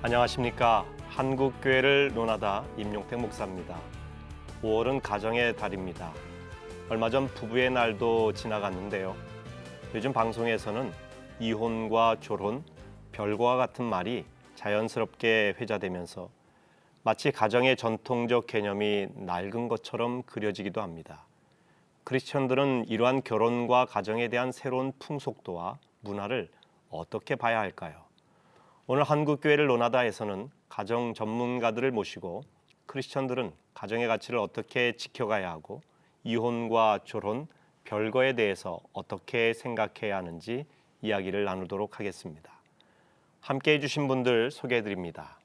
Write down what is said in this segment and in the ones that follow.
안녕하십니까. 한국교회를 논하다 임용택 목사입니다. 5월은 가정의 달입니다. 얼마 전 부부의 날도 지나갔는데요. 요즘 방송에서는 이혼과 결혼, 별거와 같은 말이 자연스럽게 회자되면서 마치 가정의 전통적 개념이 낡은 것처럼 그려지기도 합니다. 크리스천들은 이러한 결혼과 가정에 대한 새로운 풍속도와 문화를 어떻게 봐야 할까요? 오늘 한국교회를 논하다에서는 가정 전문가들을 모시고 크리스천들은 가정의 가치를 어떻게 지켜가야 하고 이혼과 결혼, 별거에 대해서 어떻게 생각해야 하는지 이야기를 나누도록 하겠습니다. 함께해 주신 분들 소개해드립니다.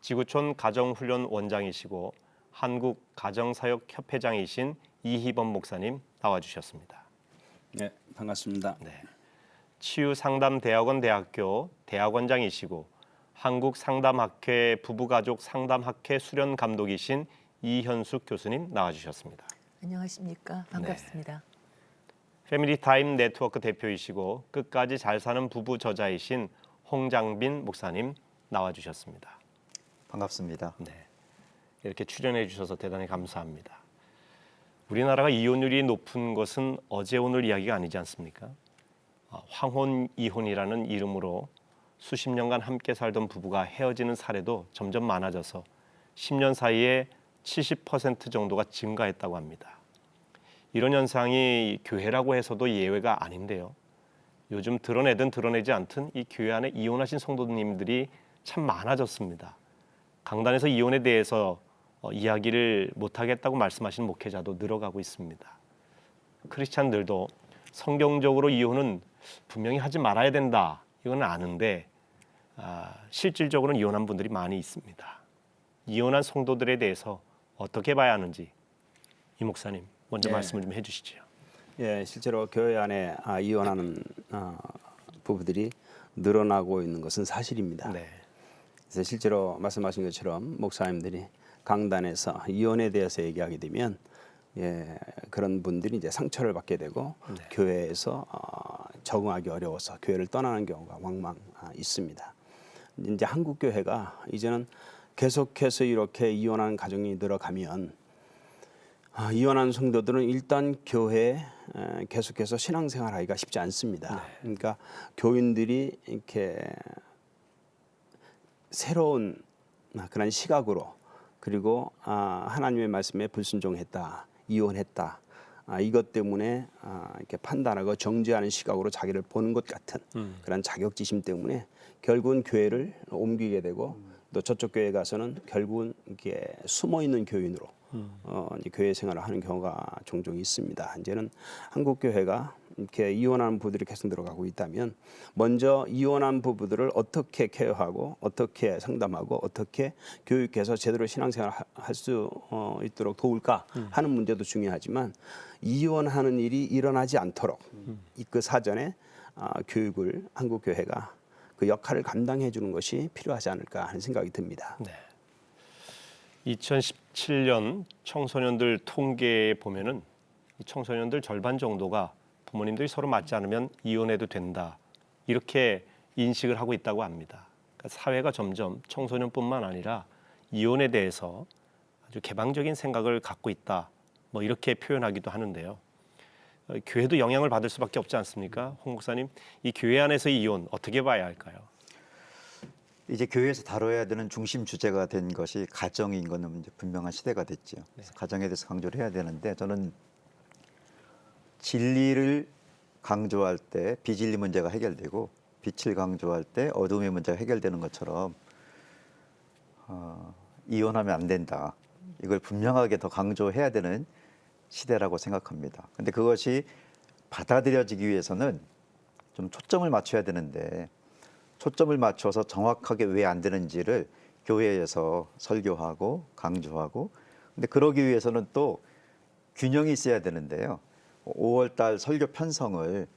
지구촌 가정훈련 원장이시고 한국가정사역협회장이신 이희범 목사님 나와주셨습니다. 네, 반갑습니다. 네. 치유상담대학원 대학교 대학원장이시고 한국상담학회 부부가족상담학회 수련감독이신 이현숙 교수님 나와주셨습니다. 안녕하십니까. 반갑습니다. 네. 패밀리타임 네트워크 대표이시고 끝까지 잘 사는 부부 저자이신 홍장빈 목사님 나와주셨습니다. 반갑습니다. 네. 이렇게 출연해 주셔서 대단히 감사합니다. 우리나라가 이혼율이 높은 것은 어제 오늘 이야기가 아니지 않습니까? 황혼 이혼이라는 이름으로 수십 년간 함께 살던 부부가 헤어지는 사례도 점점 많아져서 10년 사이에 70% 정도가 증가했다고 합니다. 이런 현상이 교회라고 해서도 예외가 아닌데요. 요즘 드러내든 드러내지 않든 이 교회 안에 이혼하신 성도님들이 참 많아졌습니다. 강단에서 이혼에 대해서 이야기를 못하겠다고 말씀하시는 목회자도 늘어가고 있습니다. 크리스찬들도 성경적으로 이혼은 분명히 하지 말아야 된다. 이건 아는데 실질적으로는 이혼한 분들이 많이 있습니다. 이혼한 성도들에 대해서 어떻게 봐야 하는지 이 목사님 먼저 말씀을 좀 해주시죠. 예, 실제로 교회 안에 이혼하는 부부들이 늘어나고 있는 것은 사실입니다. 네. 그래서 실제로 말씀하신 것처럼 목사님들이 강단에서 이혼에 대해서 얘기하게 되면 그런 분들이 이제 상처를 받게 되고 네. 교회에서 적응하기 어려워서 교회를 떠나는 경우가 왕왕 있습니다. 이제 한국 교회가 이제는 계속해서 이렇게 이혼하는 가정이 늘어가면 이혼한 성도들은 일단 교회에 계속해서 신앙생활하기가 쉽지 않습니다. 네. 그러니까 교인들이 이렇게 새로운 그런 시각으로 그리고 하나님의 말씀에 불순종했다, 이혼했다. 이것 때문에 이렇게 판단하고 정죄하는 시각으로 자기를 보는 것 같은 그런 자격지심 때문에 결국은 교회를 옮기게 되고 또 저쪽 교회 가서는 결국은 이렇게 숨어 있는 교인으로 이제 교회 생활을 하는 경우가 종종 있습니다. 이제는 한국 교회가 이렇게 이혼하는 부부들이 계속 들어가고 있다면 먼저 이혼한 부부들을 어떻게 케어하고 어떻게 상담하고 어떻게 교육해서 제대로 신앙생활을 할 수 있도록 도울까 하는 문제도 중요하지만 이혼하는 일이 일어나지 않도록 그 사전에 교육을 한국 교회가 그 역할을 감당해 주는 것이 필요하지 않을까 하는 생각이 듭니다. 네. 2017년 청소년들 통계에 보면은 청소년들 절반 정도가 부모님들이 서로 맞지 않으면 이혼해도 된다 이렇게 인식을 하고 있다고 합니다. 그러니까 사회가 점점 청소년뿐만 아니라 이혼에 대해서 아주 개방적인 생각을 갖고 있다 뭐 이렇게 표현하기도 하는데요. 교회도 영향을 받을 수밖에 없지 않습니까? 홍 목사님, 이 교회 안에서의 이혼 어떻게 봐야 할까요? 이제 교회에서 다뤄야 되는 중심 주제가 된 것이 가정인 것은 이제 분명한 시대가 됐죠. 그래서 가정에 대해서 강조를 해야 되는데 저는 진리를 강조할 때 비진리 문제가 해결되고 빛을 강조할 때 어둠의 문제가 해결되는 것처럼 이혼하면 안 된다. 이걸 분명하게 더 강조해야 되는 시대라고 생각합니다. 근데 그것이 받아들여지기 위해서는 좀 초점을 맞춰야 되는데 초점을 맞춰서 정확하게 왜 안 되는지를 교회에서 설교하고 강조하고 근데 그러기 위해서는 또 균형이 있어야 되는데요. 5월 달 설교 편성을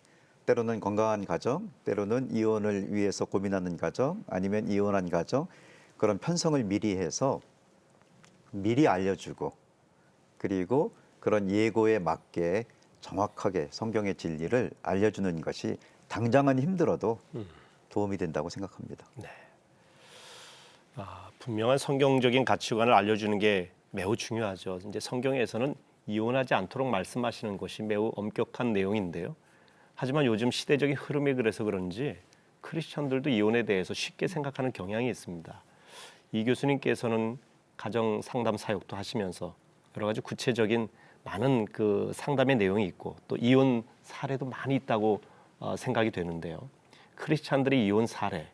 때로는 건강한 가정, 때로는 이혼을 위해서 고민하는 가정, 아니면 이혼한 가정 그런 편성을 미리 해서 미리 알려주고 그리고 그런 예고에 맞게 정확하게 성경의 진리를 알려주는 것이 당장은 힘들어도 도움이 된다고 생각합니다. 네. 분명한 성경적인 가치관을 알려주는 게 매우 중요하죠. 이제 성경에서는 이혼하지 않도록 말씀하시는 것이 매우 엄격한 내용인데요. 하지만 요즘 시대적인 흐름이 그래서 그런지 크리스천들도 이혼에 대해서 쉽게 생각하는 경향이 있습니다. 이 교수님께서는 가정 상담 사역도 하시면서 여러 가지 구체적인 많은 그 상담의 내용이 있고 또 이혼 사례도 많이 있다고 생각이 되는데요. 크리스찬들의 이혼 사례,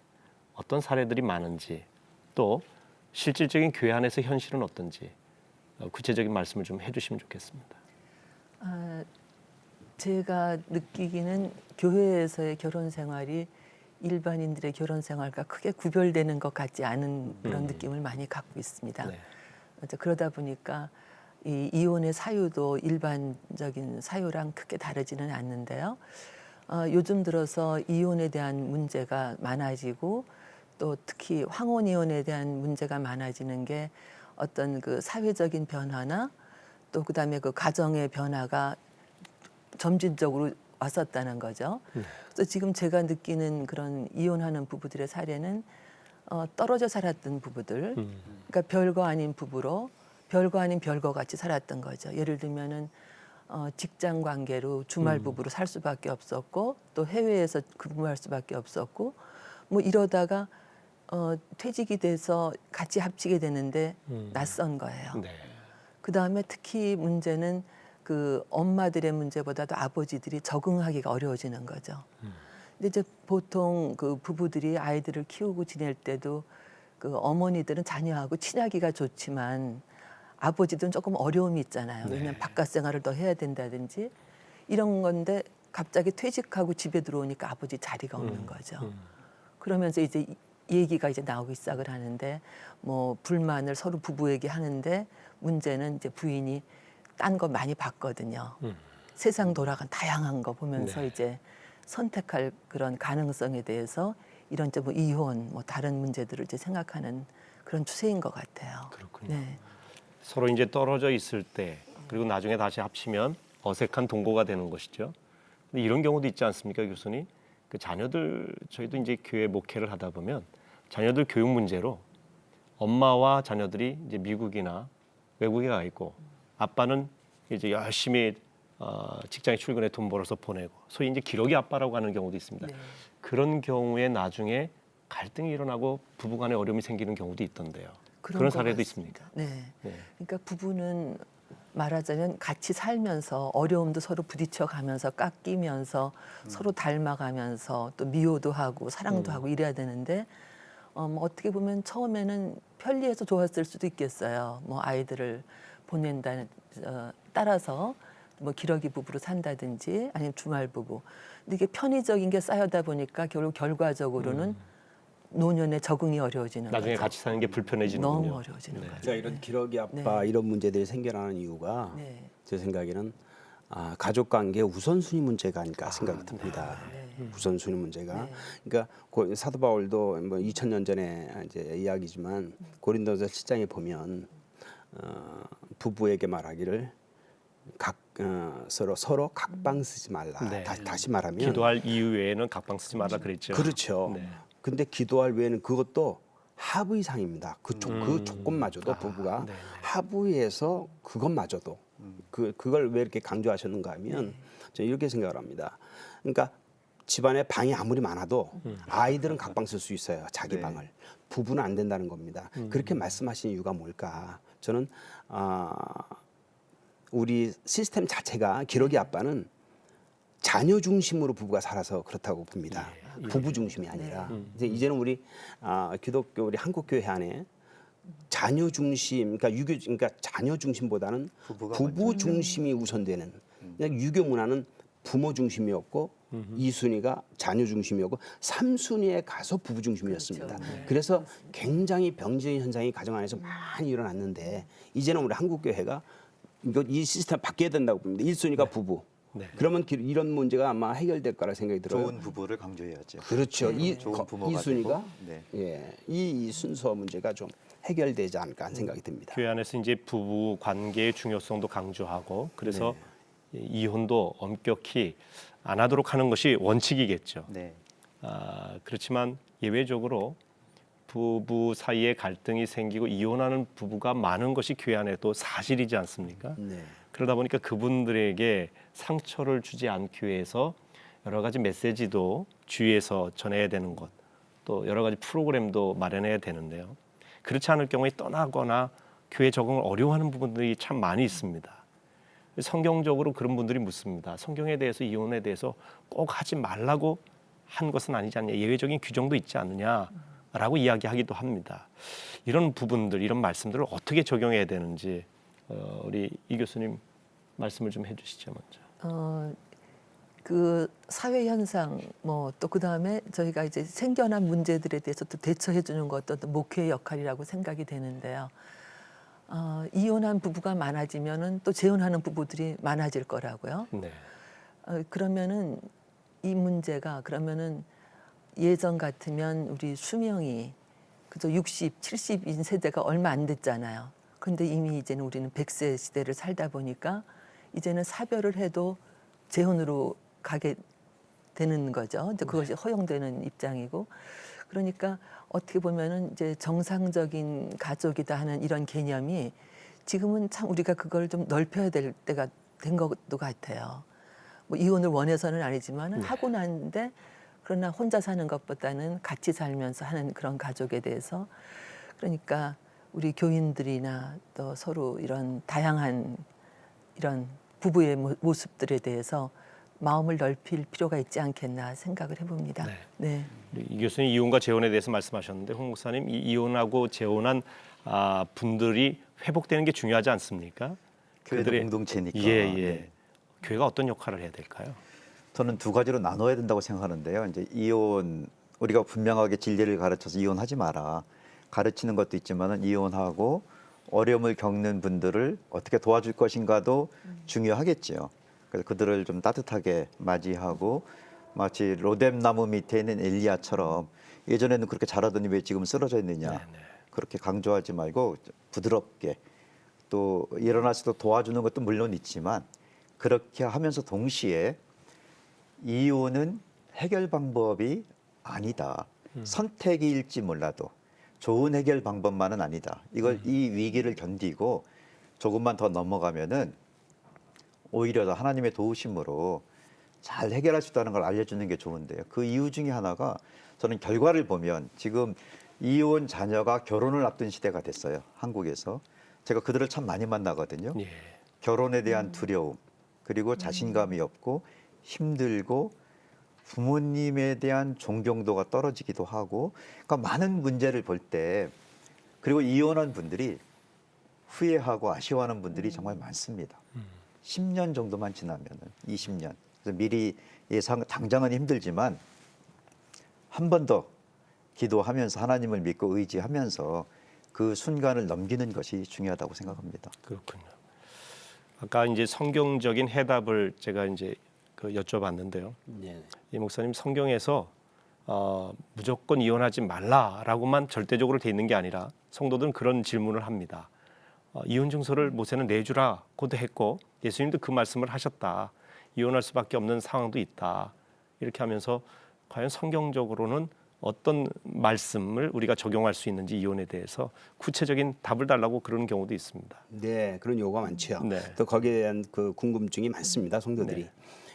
어떤 사례들이 많은지 또 실질적인 교회 안에서 현실은 어떤지 구체적인 말씀을 좀 해주시면 좋겠습니다. 제가 느끼기는 교회에서의 결혼 생활이 일반인들의 결혼 생활과 크게 구별되는 것 같지 않은 그런 느낌을 많이 갖고 있습니다. 네. 그러다 보니까 이 이혼의 사유도 일반적인 사유랑 크게 다르지는 않는데요. 요즘 들어서 이혼에 대한 문제가 많아지고 또 특히 황혼 이혼에 대한 문제가 많아지는 게 어떤 그 사회적인 변화나 또 그다음에 그 가정의 변화가 점진적으로 왔었다는 거죠. 그래서 지금 제가 느끼는 그런 이혼하는 부부들의 사례는 떨어져 살았던 부부들, 그러니까 별거 아닌 부부로 별거 아닌 별거 같이 살았던 거죠. 예를 들면은 직장 관계로 주말 부부로 살 수밖에 없었고 또 해외에서 근무할 수밖에 없었고 뭐 이러다가 퇴직이 돼서 같이 합치게 되는데 낯선 거예요. 네. 그 다음에 특히 문제는 그 엄마들의 문제보다도 아버지들이 적응하기가 어려워지는 거죠. 근데 이제 보통 그 부부들이 아이들을 키우고 지낼 때도 그 어머니들은 자녀하고 친하기가 좋지만 아버지들은 조금 어려움이 있잖아요. 왜냐하면 바깥 생활을 더 해야 된다든지 이런 건데 갑자기 퇴직하고 집에 들어오니까 아버지 자리가 없는 거죠. 그러면서 이제 얘기가 이제 나오기 시작을 하는데 뭐 불만을 서로 부부에게 하는데 문제는 이제 부인이 딴 거 많이 봤거든요. 세상 돌아간 다양한 거 보면서 네. 이제 선택할 그런 가능성에 대해서 이런 이제 뭐 이혼 뭐 다른 문제들을 이제 생각하는 그런 추세인 것 같아요. 그렇군요. 네. 서로 이제 떨어져 있을 때 그리고 나중에 다시 합치면 어색한 동거가 되는 것이죠. 근데 이런 경우도 있지 않습니까, 교수님? 그 자녀들 저희도 이제 교회 목회를 하다 보면 자녀들 교육 문제로 엄마와 자녀들이 이제 미국이나 외국에 가 있고 아빠는 이제 열심히 직장에 출근해 돈 벌어서 보내고 소위 이제 기러기 아빠라고 하는 경우도 있습니다. 네. 그런 경우에 나중에 갈등이 일어나고 부부간에 어려움이 생기는 경우도 있던데요. 그런 것 사례도 같습니다. 있습니까? 네. 네. 그러니까 부부는 말하자면 같이 살면서 어려움도 서로 부딪혀가면서 깎이면서 서로 닮아가면서 또 미워도 하고 사랑도 하고 이래야 되는데 뭐 어떻게 보면 처음에는 편리해서 좋았을 수도 있겠어요. 뭐 아이들을 보낸다 따라서 뭐 기러기 부부로 산다든지 아니면 주말 부부. 근데 이게 편의적인 게 쌓여다 보니까 결국 결과적으로는 노년에 적응이 어려워지는 나중에 거죠. 같이 사는 게 불편해지는군요. 너무 어려워지는 네. 거죠. 그러니까 이런 기러기 아빠 이런 문제들이 생겨나는 이유가 네. 제 생각에는 가족 관계 우선순위 문제가 아닐까 생각이 듭니다. 우선순위 문제가. 네. 그러니까 사도 바울도 뭐 2000년 전에 이제 이야기지만 고린도서 7장에 보면 부부에게 말하기를 서로 각방 쓰지 말라. 네. 다시 말하면 기도할 이유 외에는 각방 쓰지 말라 그랬죠. 그렇죠. 네. 근데 기도할 외에는 그것도 하부 이상입니다. 그 조건마저도 부부가 네네. 하부에서 그것마저도 그걸 왜 이렇게 강조하셨는가 하면 저는 이렇게 생각을 합니다. 그러니까 집안에 방이 아무리 많아도 아이들은 각방 쓸 수 있어요. 자기 네. 방을. 부부는 안 된다는 겁니다. 그렇게 말씀하신 이유가 뭘까? 저는 우리 시스템 자체가 기러기 아빠는 자녀 중심으로 부부가 살아서 그렇다고 봅니다. 부부 중심이 아니라 이제 이제는 우리 기독교 우리 한국 교회 안에 자녀 중심 그러니까 자녀 중심보다는 부부가 부부 중심이 우선되는 그냥 유교 문화는 부모 중심이었고 2순위가 자녀 중심이었고 3순위에 가서 부부 중심이었습니다. 그렇죠. 네. 그래서 굉장히 병적인 현상이 가정 안에서 많이 일어났는데 이제는 우리 한국 교회가 이 시스템 바뀌어야 된다고 봅니다. 1순위가 부부. 네. 그러면 이런 문제가 아마 해결될 거라 생각이 들어요. 좋은 부부를 강조해야죠. 그렇죠. 좋은 부모가 2순위가 되고, 네. 예, 이 순서 문제가 좀 해결되지 않을까 하는 생각이 듭니다. 교회 안에서 이제 부부 관계의 중요성도 강조하고 그래서 이혼도 엄격히 안 하도록 하는 것이 원칙이겠죠. 네. 그렇지만 예외적으로 부부 사이에 갈등이 생기고 이혼하는 부부가 많은 것이 교회 안에도 사실이지 않습니까? 네. 그러다 보니까 그분들에게 상처를 주지 않기 위해서 여러 가지 메시지도 주위에서 전해야 되는 것, 또 여러 가지 프로그램도 마련해야 되는데요. 그렇지 않을 경우에 떠나거나 교회 적응을 어려워하는 부분들이 참 많이 있습니다. 성경적으로 그런 분들이 묻습니다. 성경에 대해서 이혼에 대해서 꼭 하지 말라고 한 것은 아니지 않냐, 예외적인 규정도 있지 않느냐라고 이야기하기도 합니다. 이런 부분들, 이런 말씀들을 어떻게 적용해야 되는지 우리 이 교수님 말씀을 좀 해주시죠 먼저. 그 사회 현상 뭐 또 그다음에 저희가 이제 생겨난 문제들에 대해서 또 대처해 주는 것도 또 목회의 역할이라고 생각이 되는데요. 이혼한 부부가 많아지면은 또 재혼하는 부부들이 많아질 거라고요. 네. 그러면은 이 문제가 그러면은 예전 같으면 우리 수명이 그저 60, 70인 세대가 얼마 안 됐잖아요. 그런데 이미 이제는 우리는 100세 시대를 살다 보니까 이제는 사별을 해도 재혼으로 가게 되는 거죠. 이제 그것이 허용되는 입장이고, 그러니까 어떻게 보면은 이제 정상적인 가족이다 하는 이런 개념이 지금은 참 우리가 그걸 좀 넓혀야 될 때가 된 것도 같아요. 뭐 이혼을 원해서는 아니지만 하고 났는데 그러나 혼자 사는 것보다는 같이 살면서 하는 그런 가족에 대해서, 그러니까 우리 교인들이나 또 서로 이런 다양한 이런 부부의 모습들에 대해서 마음을 넓힐 필요가 있지 않겠나 생각을 해봅니다. 네. 네. 우리 이 교수님 이혼과 재혼에 대해서 말씀하셨는데 홍 목사님, 이 이혼하고 재혼한 분들이 회복되는 게 중요하지 않습니까? 교회는 공동체니까. 예. 네. 교회가 어떤 역할을 해야 될까요? 저는 두 가지로 나눠야 된다고 생각하는데요. 이제 이혼, 우리가 분명하게 진리를 가르쳐서 이혼하지 마라 가르치는 것도 있지만은 이혼하고 어려움을 겪는 분들을 어떻게 도와줄 것인가도 중요하겠지요. 그래서 그들을 좀 따뜻하게 맞이하고 마치 로뎀 나무 밑에 있는 엘리야처럼 예전에는 그렇게 잘하더니 왜 지금 쓰러져 있느냐, 네네. 그렇게 강조하지 말고 부드럽게 또 일어나서도 도와주는 것도 물론 있지만 그렇게 하면서 동시에 이혼은 해결 방법이 아니다. 선택일지 몰라도 좋은 해결 방법만은 아니다. 이걸 이 위기를 견디고 조금만 더 넘어가면은 오히려 더 하나님의 도우심으로 잘 해결할 수 있다는 걸 알려주는 게 좋은데요. 그 이유 중에 하나가 저는 결과를 보면 지금 이혼 자녀가 결혼을 앞둔 시대가 됐어요. 한국에서. 제가 그들을 참 많이 만나거든요. 예. 결혼에 대한 두려움, 그리고 자신감이 없고 힘들고 부모님에 대한 존경도가 떨어지기도 하고, 그러니까 많은 문제를 볼 때, 그리고 이혼한 분들이 후회하고 아쉬워하는 분들이 정말 많습니다. 10년 정도만 지나면은 20년. 그래서 미리 예상 당장은 힘들지만 한 번 더 기도하면서 하나님을 믿고 의지하면서 그 순간을 넘기는 것이 중요하다고 생각합니다. 그렇군요. 아까 이제 성경적인 해답을 제가 이제 여쭤봤는데요. 네. 이 목사님, 성경에서 무조건 이혼하지 말라라고만 절대적으로 돼 있는 게 아니라 성도들은 그런 질문을 합니다. 이혼 증서를 모세는 내주라고도 했고 예수님도 그 말씀을 하셨다. 이혼할 수밖에 없는 상황도 있다. 이렇게 하면서 과연 성경적으로는 어떤 말씀을 우리가 적용할 수 있는지 이혼에 대해서 구체적인 답을 달라고 그러는 경우도 있습니다. 네, 그런 요구가 많죠. 네. 또 거기에 대한 그 궁금증이 많습니다, 성도들이. 네.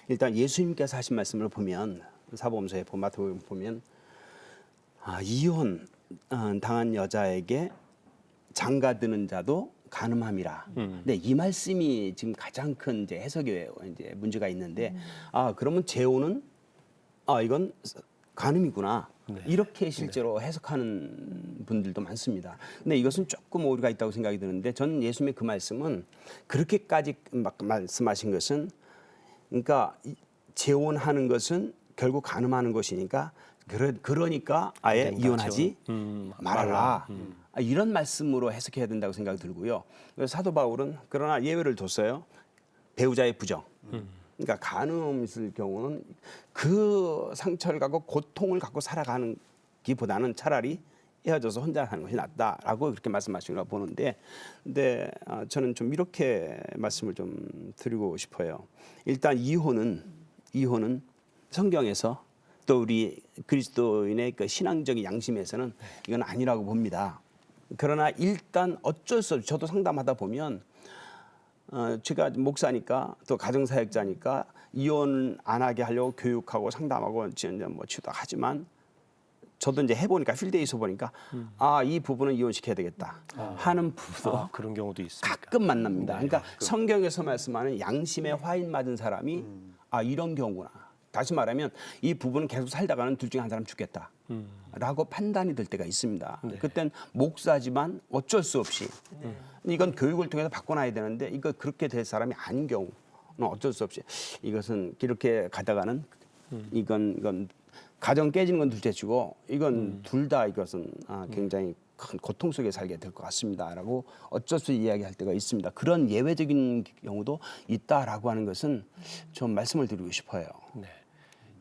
일단 예수님께서 하신 말씀을 보면 사복음서에 마태복음 보면 이혼 당한 여자에게 장가드는 자도 간음함이라. 근데 이 말씀이 지금 가장 큰 이제 해석에 이제 문제가 있는데 그러면 재혼은 이건 간음이구나. 네. 이렇게 실제로 해석하는 분들도 많습니다. 근데 이것은 조금 오류가 있다고 생각이 드는데 저는 예수님의 그 말씀은 그렇게까지 막 말씀하신 것은, 그러니까 재혼하는 것은 결국 간음하는 것이니까 그러니까 아예 이혼하지 말아라. 이런 말씀으로 해석해야 된다고 생각이 들고요. 그래서 사도 바울은 그러나 예외를 뒀어요. 배우자의 부정. 그러니까 간음 있을 경우는 그 상처를 갖고 고통을 갖고 살아가는 기보다는 차라리 헤어져서 혼자 하는 것이 낫다라고 그렇게 말씀하시라고 보는데, 근데 저는 좀 이렇게 말씀을 좀 드리고 싶어요. 일단 이혼은 성경에서 또 우리 그리스도인의 그 신앙적인 양심에서는 이건 아니라고 봅니다. 그러나 일단 어쩔 수 없이 저도 상담하다 보면 제가 목사니까 또 가정사역자니까 이혼 안 하게 하려고 교육하고 상담하고 뭐 지도하지만 저도 이제 해보니까 필드에서 보니까 이 부분은 이혼시켜야 되겠다 하는 부부도 그런 경우도 있습니다. 가끔 만납니다. 그러니까 성경에서 말씀하는 양심에 화인 맞은 사람이 이런 경우구나. 다시 말하면 이 부부는 계속 살다가는 둘 중에 한 사람 죽겠다. 라고 판단이 될 때가 있습니다. 그땐 목사지만 어쩔 수 없이 이건 교육을 통해서 바꿔놔야 되는데 이거 그렇게 될 사람이 아닌 경우는 어쩔 수 없이 이것은 이렇게 가다가는 이건 가정 깨지는 건 둘째치고 이건 둘 다 이것은 굉장히 큰 고통 속에 살게 될 것 같습니다라고 어쩔 수 없이 이야기할 때가 있습니다. 그런 예외적인 경우도 있다라고 하는 것은 좀 말씀을 드리고 싶어요. 네.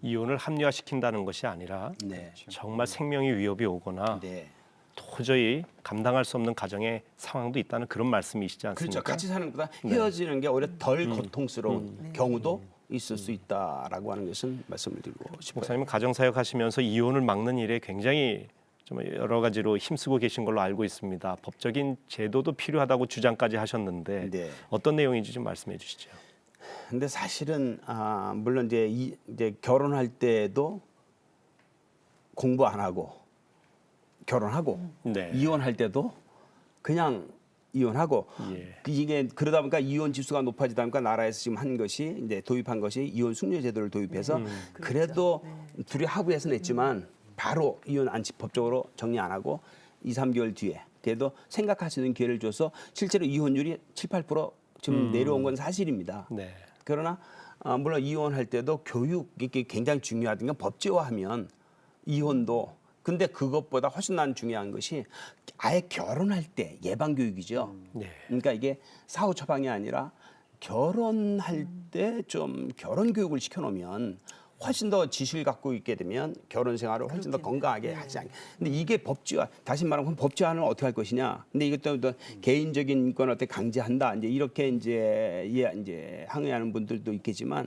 이혼을 합리화시킨다는 것이 아니라 네. 정말 생명의 위협이 오거나 네. 도저히 감당할 수 없는 가정의 상황도 있다는 그런 말씀이시지 않습니까? 그렇죠. 같이 사는 것보다 헤어지는 게 오히려 덜 고통스러운 경우도 있을 수 있다라고 하는 것은 말씀을 드리고 싶어요. 목사님은 가정사역 하시면서 이혼을 막는 일에 굉장히 좀 여러 가지로 힘쓰고 계신 걸로 알고 있습니다. 법적인 제도도 필요하다고 주장까지 하셨는데 네. 어떤 내용인지 좀 말씀해 주시죠. 근데 사실은 물론 이제 결혼할 때도 공부 안 하고 결혼하고 네. 이혼할 때도 그냥 이혼하고 예. 이게 그러다 보니까 이혼 지수가 높아지다 보니까 나라에서 지금 한 것이 이제 도입한 것이 이혼 숙려 제도를 도입해서 그래도 둘이 합의해서 냈지만 바로 이혼 안치 법적으로 정리 안 하고 2, 3개월 뒤에 그래도 생각할 수 있는 기회를 줘서 실제로 이혼율이 7, 8% 지금 내려온 건 사실입니다. 네. 그러나 물론 이혼할 때도 교육이 굉장히 중요하다는 건 법제화하면 이혼도 근데 그것보다 훨씬 난 중요한 것이 아예 결혼할 때 예방 교육이죠. 네. 그러니까 이게 사후 처방이 아니라 결혼할 때 좀 결혼 교육을 시켜놓으면 훨씬 더 지식을 갖고 있게 되면 결혼 생활을 훨씬 더 건강하게 하지 않게. 근데 이게 법제화, 다시 말하면 법제화는 어떻게 할 것이냐. 근데 이것도 또 개인적인 인권을 어떻게 강제한다. 이제 이렇게 이제 항의하는 분들도 있겠지만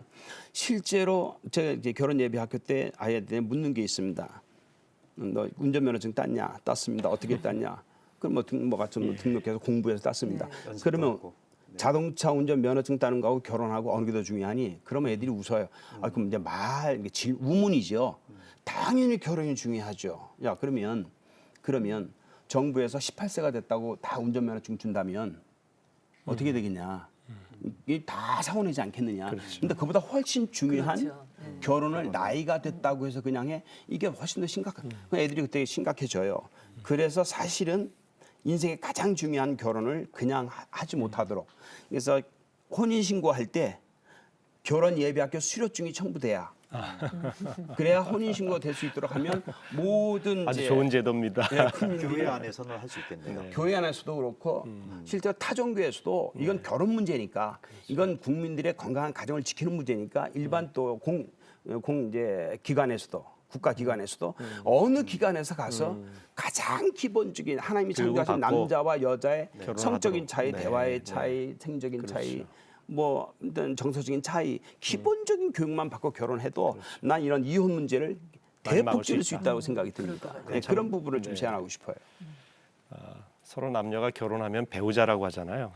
실제로 제가 이제 결혼 예비 학교 때 아이한테 묻는 게 있습니다. 너 운전면허증 땄냐? 땄습니다. 어떻게 땄냐? 그럼 뭐가 좀 등록해서 공부해서 땄습니다. 그러면 자동차 운전 면허증 따는 거하고 결혼하고 어느 게 더 중요하니? 그러면 애들이 웃어요. 그럼 이제 우문이죠. 당연히 결혼이 중요하죠. 야, 그러면 정부에서 18세가 됐다고 다 운전면허증 준다면 어떻게 되겠냐? 이게 다 사고 내지 않겠느냐? 근데 그보다 훨씬 중요한 그렇죠. 결혼을 나이가 됐다고 해서 그냥 해. 이게 훨씬 더 심각한. 애들이 그때 심각해져요. 그래서 사실은 인생의 가장 중요한 결혼을 그냥 하지 못하도록. 그래서 혼인신고할 때 결혼 예비학교 수료증이 첨부돼야. 그래야 혼인신고가 될 수 있도록 하면 모든 아주 이제 좋은 제도입니다. 교회 안에서는 할 수 있겠네요. 교회 안에서도 그렇고 실제로 타종교에서도 이건 결혼 문제니까 이건 국민들의 건강한 가정을 지키는 문제니까 일반 또 이제 기관에서도 국가 기관에서도 어느 기관에서 가서 가장 기본적인 하나님이 교육을 창조하신 받고 남자와 여자의 성적인 차이, 네. 대화의 차이, 생적인 차이, 뭐 어떤 정서적인 차이, 기본적인 교육만 받고 결혼해도 난 이런 이혼 문제를 많이 막을 대폭 줄일 수 수 있다. 있다고 생각이 듭니다. 네, 그런 부분을 좀 제안하고 싶어요. 서로 남녀가 결혼하면 배우자라고 하잖아요.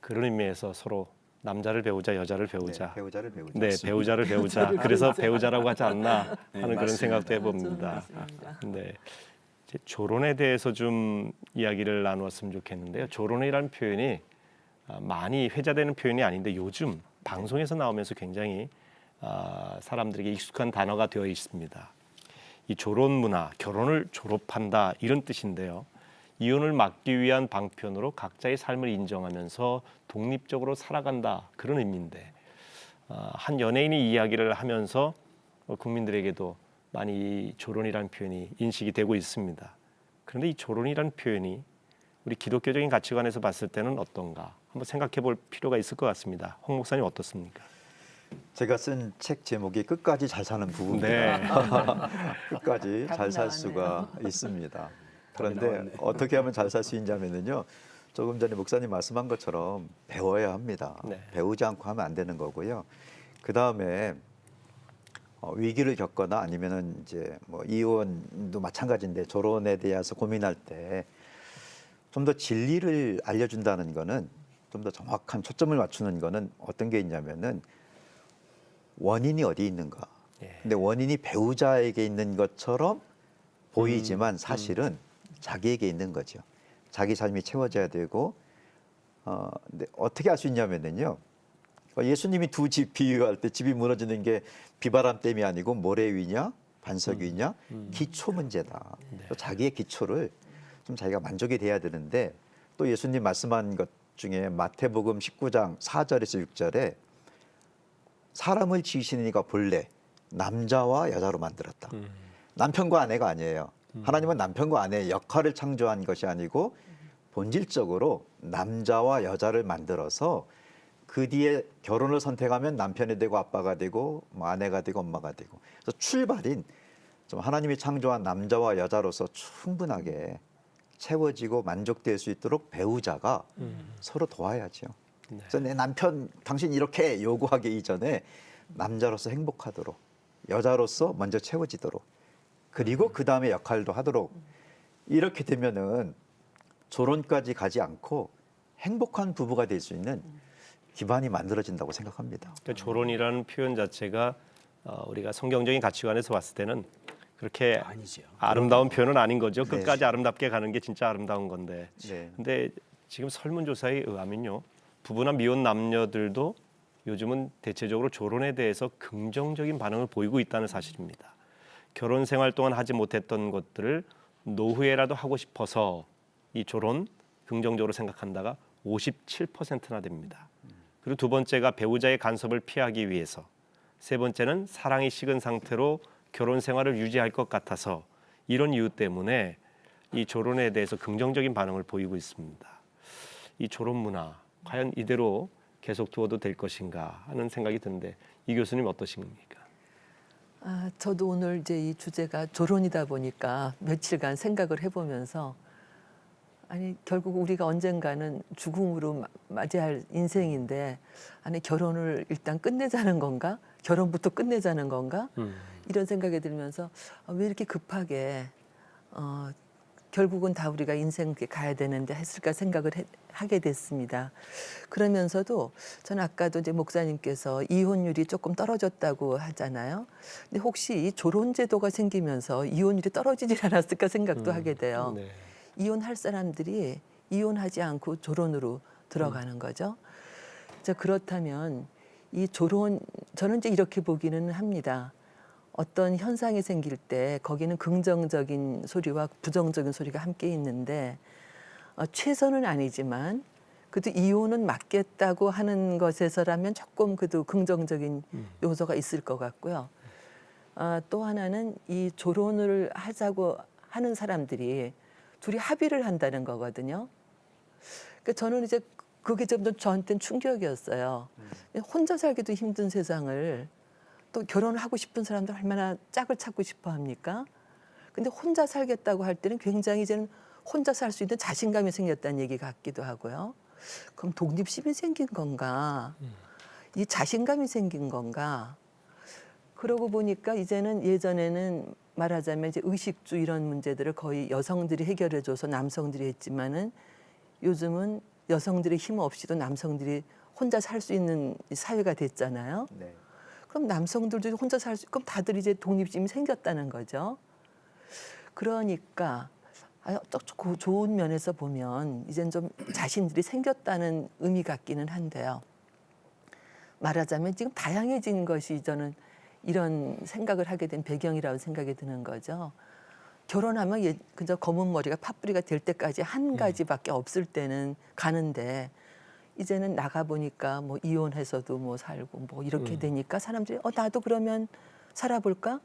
그런 의미에서 서로 남자를 배우자, 여자를 배우자. 배우자를 배우자. 네, 배우자를 배우자. 그래서 배우자라고 하지 않나 하는 그런 생각도 해봅니다. 맞습니다. 네, 이제 조론에 대해서 좀 이야기를 나누었으면 좋겠는데요. 조론이라는 표현이 많이 회자되는 표현이 아닌데 요즘 방송에서 나오면서 굉장히 사람들에게 익숙한 단어가 되어 있습니다. 이 조론 문화, 결혼을 졸업한다 이런 뜻인데요. 이혼을 막기 위한 방편으로 각자의 삶을 인정하면서 독립적으로 살아간다 그런 의미인데 한 연예인이 이야기를 하면서 국민들에게도 많이 조론이라는 표현이 인식이 되고 있습니다. 그런데 이 조론이라는 표현이 우리 기독교적인 가치관에서 봤을 때는 어떤가 한번 생각해 볼 필요가 있을 것 같습니다. 홍 목사님 어떻습니까? 제가 쓴 책 제목이 끝까지 잘 사는 부부입니다. 네. 끝까지 잘 살 나왔네요. 수가 있습니다. 그런데 나왔네. 어떻게 하면 잘 살 수 있냐면요. 조금 전에 목사님 말씀한 것처럼 배워야 합니다. 네. 배우지 않고 하면 안 되는 거고요. 그 다음에 위기를 겪거나 아니면은 이제 뭐 이혼도 마찬가지인데 결혼에 대해서 고민할 때 좀 더 진리를 알려준다는 거는 좀 더 정확한 초점을 맞추는 거는 어떤 게 있냐면은 원인이 어디 있는가. 예. 근데 원인이 배우자에게 있는 것처럼 보이지만 사실은 자기에게 있는 거죠. 자기 삶이 채워져야 되고 근데 어떻게 알 수 있냐면은요. 예수님이 두 집 비유할 때 집이 무너지는 게 비바람 때문이 아니고 모래 위냐 반석 위냐 기초 문제다. 또 자기의 기초를 좀 자기가 만족이 돼야 되는데 또 예수님 말씀한 것 중에 마태복음 19장 4절에서 6절에 사람을 지으시는 이가 본래 남자와 여자로 만들었다. 남편과 아내가 아니에요. 하나님은 남편과 아내의 역할을 창조한 것이 아니고 본질적으로 남자와 여자를 만들어서 그 뒤에 결혼을 선택하면 남편이 되고 아빠가 되고 뭐 아내가 되고 엄마가 되고 그래서 출발인 좀 하나님이 창조한 남자와 여자로서 충분하게 채워지고 만족될 수 있도록 배우자가 서로 도와야죠. 네. 그래서 내 남편 당신 이렇게 요구하기 이전에 남자로서 행복하도록 여자로서 먼저 채워지도록 그리고 그 다음에 역할도 하도록 이렇게 되면은 결혼까지 가지 않고 행복한 부부가 될 수 있는 기반이 만들어진다고 생각합니다. 그러니까 조론이라는 표현 자체가 우리가 성경적인 가치관에서 봤을 때는 그렇게 아니죠. 아름다운 표현은 아닌 거죠. 네. 끝까지 아름답게 가는 게 진짜 아름다운 건데. 네. 근데 지금 설문조사에 의하면요, 부부나 미혼 남녀들도 요즘은 대체적으로 조론에 대해서 긍정적인 반응을 보이고 있다는 사실입니다. 결혼 생활 동안 하지 못했던 것들을 노후에라도 하고 싶어서 이 조론 긍정적으로 생각한다가 57%나 됩니다. 그리고 두 번째가 배우자의 간섭을 피하기 위해서, 세 번째는 사랑이 식은 상태로 결혼 생활을 유지할 것 같아서 이런 이유 때문에 이 조론에 대해서 긍정적인 반응을 보이고 있습니다. 이 조론 문화 과연 이대로 계속 두어도 될 것인가 하는 생각이 드는데 이 교수님 어떠십니까? 저도 오늘 이제 이 주제가 조론이다 보니까 며칠간 생각을 해보면서 아니 결국 우리가 언젠가는 죽음으로 맞이할 인생인데 아니 결혼을 일단 끝내자는 건가? 결혼부터 끝내자는 건가? 이런 생각이 들면서 왜 이렇게 급하게 결국은 다 우리가 인생 가야 되는데 했을까 생각을 하게 됐습니다. 그러면서도 저는 아까도 이제 목사님께서 이혼율이 조금 떨어졌다고 하잖아요. 근데 혹시 이 조론 제도가 생기면서 이혼율이 떨어지질 않았을까 생각도 하게 돼요. 네. 이혼할 사람들이 이혼하지 않고 조론으로 들어가는 거죠. 자, 그렇다면 이 조론 저는 이제 이렇게 보기는 합니다. 어떤 현상이 생길 때 거기는 긍정적인 소리와 부정적인 소리가 함께 있는데 최선은 아니지만 그래도 이혼은 맞겠다고 하는 것에서라면 조금 그래도 긍정적인 요소가 있을 것 같고요. 또 하나는 이 조론을 하자고 하는 사람들이 둘이 합의를 한다는 거거든요. 그러니까 저는 이제 그게 좀 저한테는 충격이었어요. 혼자 살기도 힘든 세상을 또 결혼을 하고 싶은 사람들 얼마나 짝을 찾고 싶어 합니까? 근데 혼자 살겠다고 할 때는 굉장히 이제는 혼자 살 수 있는 자신감이 생겼다는 얘기 같기도 하고요. 그럼 독립심이 생긴 건가? 이 자신감이 생긴 건가? 그러고 보니까 이제는 예전에는 말하자면 이제 의식주 이런 문제들을 거의 여성들이 해결해줘서 남성들이 했지만은 요즘은 여성들의 힘 없이도 남성들이 혼자 살 수 있는 사회가 됐잖아요. 네. 그럼 남성들도 혼자 살 수, 그럼 다들 이제 독립심이 생겼다는 거죠. 그러니까 좋은 면에서 보면 이젠 좀 자신들이 생겼다는 의미 같기는 한데요. 말하자면 지금 다양해진 것이 저는 이런 생각을 하게 된 배경이라고 생각이 드는 거죠. 결혼하면 그저 검은 머리가 팥뿌리가 될 때까지 한 가지밖에 없을 때는 가는데 이제는 나가 보니까 뭐 이혼해서도 뭐 살고 뭐 이렇게 되니까 사람들이 나도 그러면 살아볼까?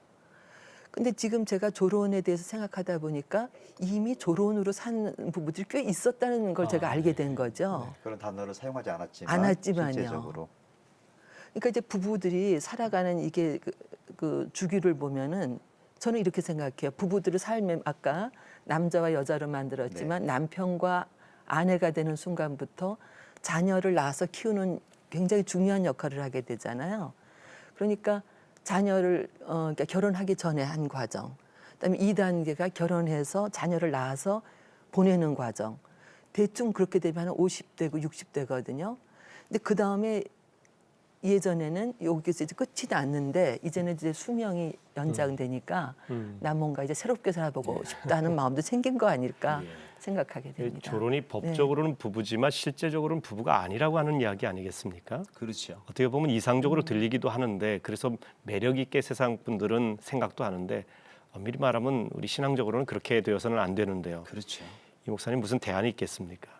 근데 지금 제가 조론에 대해서 생각하다 보니까 이미 조론으로 산 부부들이 꽤 있었다는 걸 제가 알게 된 거죠. 그런 단어를 사용하지 않았지만 않았지만요. 실제적으로 그러니까 이제 부부들이 살아가는 이게 그 주기를 보면은 저는 이렇게 생각해요. 부부들의 삶에 아까 남자와 여자로 만들었지만 남편과 아내가 되는 순간부터 자녀를 낳아서 키우는 굉장히 중요한 역할을 하게 되잖아요. 그러니까 자녀를 그러니까 결혼하기 전에 한 과정. 그다음에 2단계가 결혼해서 자녀를 낳아서 보내는 과정. 대충 그렇게 되면 한 50대고 60대거든요. 근데 그 다음에 예전에는 여기서 이제 끝이 났는데 이제는 이제 수명이 연장되니까 나 뭔가 이제 새롭게 살아보고 싶다는 마음도 생긴 거 아닐까 생각하게 됩니다. 결혼이 법적으로는 부부지만 실제적으로는 부부가 아니라고 하는 이야기 아니겠습니까? 그렇죠. 어떻게 보면 이상적으로 들리기도 하는데 그래서 매력 있게 세상 분들은 생각도 하는데 엄밀히 말하면 우리 신앙적으로는 그렇게 되어서는 안 되는데요. 그렇죠. 이 목사님 무슨 대안이 있겠습니까?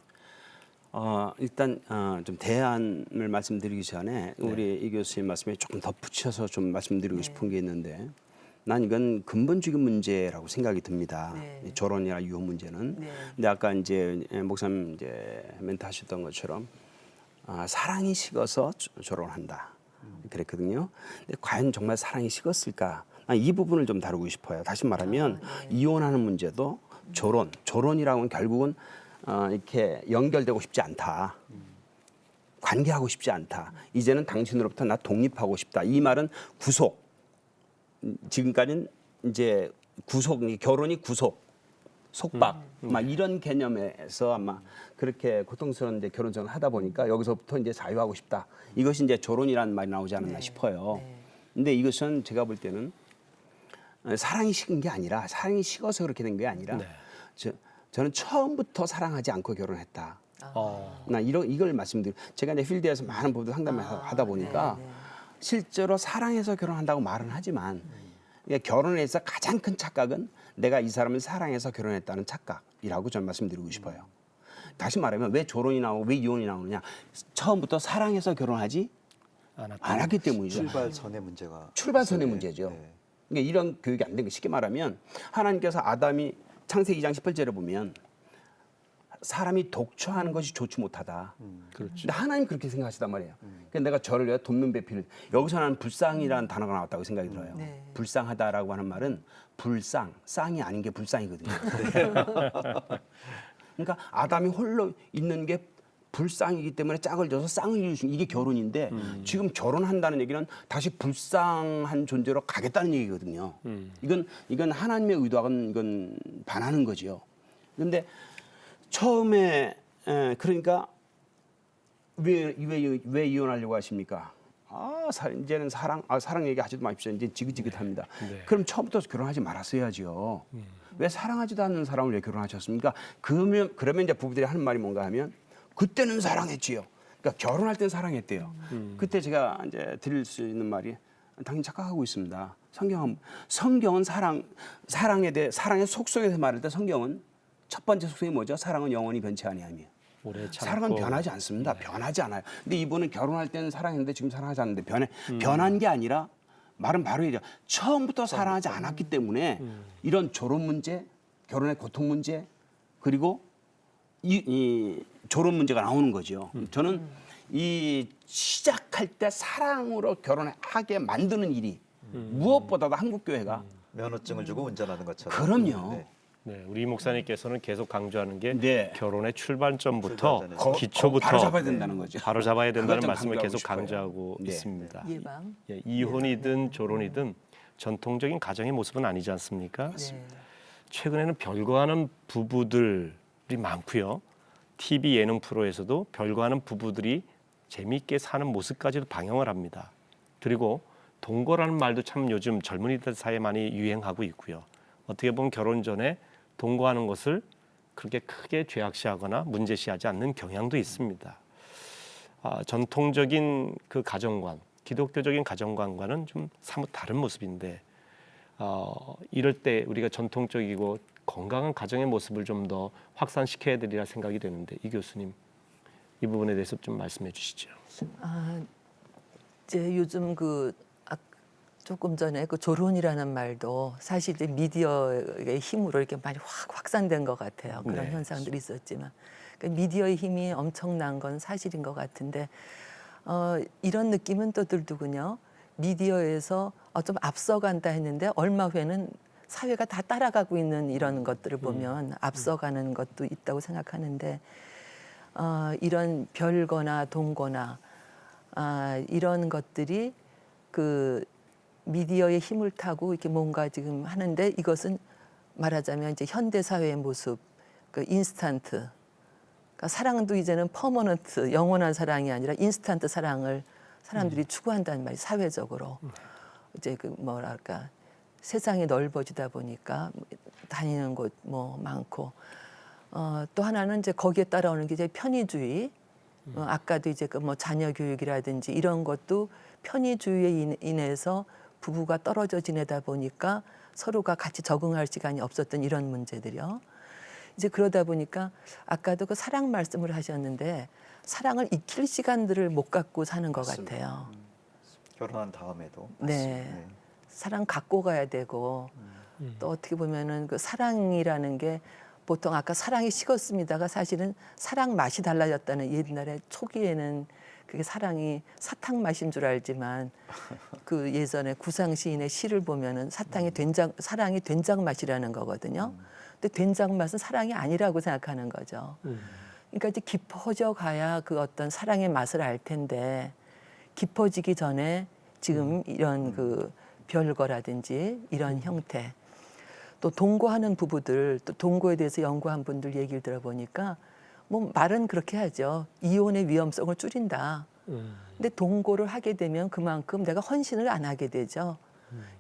일단 좀 대안을 말씀드리기 전에 우리 이 교수님 말씀에 조금 덧붙여서 좀 말씀드리고 싶은 게 있는데 난 이건 근본적인 문제라고 생각이 듭니다. 네. 이 결혼이나 유혼 문제는. 네. 근데 아까 이제 목사님 이제 멘트 하셨던 것처럼 사랑이 식어서 결혼한다 그랬거든요. 근데 과연 정말 사랑이 식었을까? 난 이 부분을 좀 다루고 싶어요. 다시 말하면 이혼하는 문제도 결혼이라고는 결국은 이렇게 연결되고 싶지 않다. 관계하고 싶지 않다. 이제는 당신으로부터 나 독립하고 싶다. 이 말은 구속. 지금까지는 이제 결혼이 구속, 속박, 막 이런 개념에서 아마 그렇게 고통스러운 이제 결혼 생활을 하다 보니까 여기서부터 이제 자유하고 싶다. 이것이 이제 결혼이라는 말이 나오지 않았나 싶어요. 근데 이것은 제가 볼 때는 사랑이 식은 게 아니라 사랑이 식어서 그렇게 된 게 아니라 저는 처음부터 사랑하지 않고 결혼했다. 나 이걸 말씀드리고 제가 이제 필드에서 많은 부부들 상담을 하다 보니까 실제로 사랑해서 결혼한다고 말은 하지만 결혼에서 가장 큰 착각은 내가 이 사람을 사랑해서 결혼했다는 착각이라고 저는 말씀드리고 싶어요. 다시 말하면 왜 결혼이 나오고 왜 이혼이 나오느냐? 처음부터 사랑해서 결혼하지 않았기 때문이죠. 출발선의 문제가 출발선의 문제죠. 네. 그러니까 이런 교육이 안 된 거 쉽게 말하면 하나님께서 아담이 창세기 2장 18절에 보면 사람이 독처하는 것이 좋지 못하다. 그렇죠. 근데 하나님 그렇게 생각하시단 말이에요. 그러니까 내가 저를 내가 돕는 배필을 여기서 나는 불쌍이라는 단어가 나왔다고 생각이 들어요. 네. 불쌍하다라고 하는 말은 쌍이 아닌 게 불쌍이거든요. 그러니까 아담이 홀로 있는 게 불쌍이기 때문에 짝을 져서 쌍을 이루신 이게 결혼인데 지금 결혼한다는 얘기는 다시 불쌍한 존재로 가겠다는 얘기거든요. 이건 하나님의 의도와는 이건 반하는 거지요. 그런데 처음에 그러니까 왜 이혼하려고 하십니까? 이제는 사랑 얘기하지도 마십시오. 이제 지긋지긋합니다. 네. 그럼 처음부터 결혼하지 말았어야지요. 왜 사랑하지도 않는 사람을 왜 결혼하셨습니까? 그러면 이제 부부들이 하는 말이 뭔가 하면 그때는 사랑했지요. 그러니까 결혼할 때는 사랑했대요. 그때 제가 이제 드릴 수 있는 말이 당연히 착각하고 있습니다. 성경은 사랑의 속성에서 말할 때 성경은 첫 번째 속성이 뭐죠? 사랑은 영원히 변치 아니함이에요. 오래 참고. 사랑은 변하지 않습니다. 변하지 않아요. 근데 이분은 결혼할 때는 사랑했는데 지금 사랑하지 않는데 변한 게 아니라 말은 바로 이죠. 처음부터 사랑하지 않았기 때문에 이런 졸업 문제, 결혼의 고통 문제, 그리고 이 졸업 문제가 나오는 거죠. 저는 이 시작할 때 사랑으로 결혼하게 만드는 일이 무엇보다도 한국 교회가 면허증을 주고 운전하는 것처럼. 그럼요. 네. 네, 우리 목사님께서는 계속 강조하는 게 네. 결혼의 출발점부터 출발점에서. 기초부터 바로 잡아야 된다는 거죠. 바로 잡아야 된다는 그걸 좀 말씀을 강조하고 계속 싶어요. 강조하고 네. 있습니다. 예방. 예, 이혼이든 결혼이든 전통적인 가정의 모습은 아니지 않습니까? 네. 최근에는 별거하는 부부들이 많고요. TV 예능 프로에서도 별거하는 부부들이 재미있게 사는 모습까지도 방영을 합니다. 그리고 동거라는 말도 참 요즘 젊은이들 사이에 많이 유행하고 있고요. 어떻게 보면 결혼 전에 동거하는 것을 그렇게 크게 죄악시하거나 문제시하지 않는 경향도 있습니다. 전통적인 그 가정관, 기독교적인 가정관과는 좀 사뭇 다른 모습인데 이럴 때 우리가 전통적이고 건강한 가정의 모습을 좀 더 확산시켜야 되리라 생각이 되는데 이 교수님 이 부분에 대해서 좀 말씀해 주시죠. 이제 요즘 조금 전에 그 조론이라는 말도 사실 이제 미디어의 힘으로 이렇게 많이 확산된 것 같아요. 그런 네. 현상들이 있었지만 그러니까 미디어의 힘이 엄청난 건 사실인 것 같은데 이런 느낌은 또 들더군요. 미디어에서 좀 앞서간다 했는데 얼마 후에는 사회가 다 따라가고 있는 이런 것들을 보면 앞서가는 것도 있다고 생각하는데 이런 별거나 동거나 이런 것들이 그 미디어의 힘을 타고 이렇게 뭔가 지금 하는데 이것은 말하자면 이제 현대 사회의 모습, 그 인스턴트. 그러니까 사랑도 이제는 퍼머넌트, 영원한 사랑이 아니라 인스턴트 사랑을 사람들이 추구한다는 말이 사회적으로 이제 그 뭐랄까 세상이 넓어지다 보니까 다니는 곳 뭐 많고 또 하나는 이제 거기에 따라오는 게 이제 편의주의. 아까도 이제 그 뭐 자녀 교육이라든지 이런 것도 편의주의에 인해서 부부가 떨어져 지내다 보니까 서로가 같이 적응할 시간이 없었던 이런 문제들이요. 이제 그러다 보니까 아까도 그 사랑 말씀을 하셨는데 사랑을 익힐 시간들을 못 갖고 사는 것 맞습니다. 같아요. 결혼한 다음에도. 네. 사랑 갖고 가야 되고 또 어떻게 보면은 그 사랑이라는 게 보통 아까 사랑이 식었습니다가 사실은 사랑 맛이 달라졌다는 옛날에 초기에는 그게 사랑이 사탕 맛인 줄 알지만 그 예전에 구상 시인의 시를 보면은 사랑이 된장 맛이라는 거거든요. 근데 된장 맛은 사랑이 아니라고 생각하는 거죠. 그러니까 이제 깊어져 가야 그 어떤 사랑의 맛을 알 텐데 깊어지기 전에 지금 이런 그 별거라든지 이런 형태 또 동거하는 부부들 또 동거에 대해서 연구한 분들 얘기를 들어보니까 뭐 말은 그렇게 하죠. 이혼의 위험성을 줄인다. 근데 동거를 하게 되면 그만큼 내가 헌신을 안 하게 되죠.